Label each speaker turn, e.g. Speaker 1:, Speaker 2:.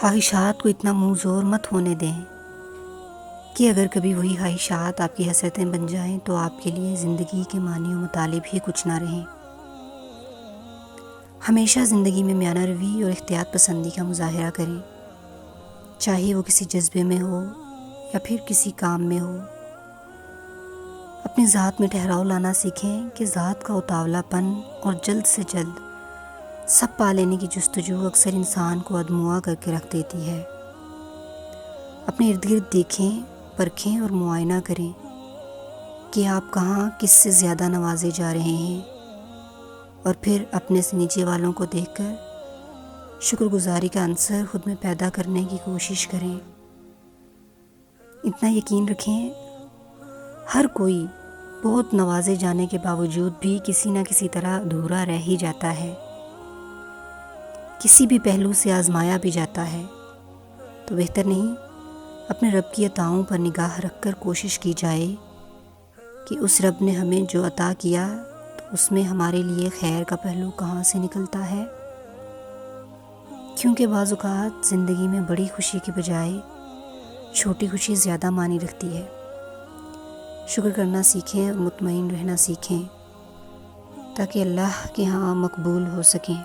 Speaker 1: خواہشات کو اتنا منہ زور مت ہونے دیں کہ اگر کبھی وہی خواہشات آپ کی حسرتیں بن جائیں تو آپ کے لیے زندگی کے معنی و مطالب ہی کچھ نہ رہیں۔ ہمیشہ زندگی میں میانہ روی اور احتیاط پسندی کا مظاہرہ کریں، چاہے وہ کسی جذبے میں ہو یا پھر کسی کام میں ہو۔ اپنی ذات میں ٹھہراؤ لانا سیکھیں کہ ذات کا اتاولا پن اور جلد سے جلد سب پا لینے کی جستجو اکثر انسان کو ادموا کر کے رکھ دیتی ہے۔ اپنے ارد گرد دیکھیں، پرکھیں اور معائنہ کریں کہ آپ کہاں کس سے زیادہ نوازے جا رہے ہیں، اور پھر اپنے سے نیچے والوں کو دیکھ کر شکر گزاری کا عنصر خود میں پیدا کرنے کی کوشش کریں۔ اتنا یقین رکھیں، ہر کوئی بہت نوازے جانے کے باوجود بھی کسی نہ کسی طرح ادھورا رہ ہی جاتا ہے، کسی بھی پہلو سے آزمایا بھی جاتا ہے۔ تو بہتر نہیں اپنے رب کی عطاؤں پر نگاہ رکھ کر کوشش کی جائے کہ اس رب نے ہمیں جو عطا کیا تو اس میں ہمارے لیے خیر کا پہلو کہاں سے نکلتا ہے، کیونکہ بعض اوقات زندگی میں بڑی خوشی کے بجائے چھوٹی خوشی زیادہ معنی رکھتی ہے۔ شکر کرنا سیکھیں اور مطمئن رہنا سیکھیں تاکہ اللہ کے ہاں مقبول ہو سکیں۔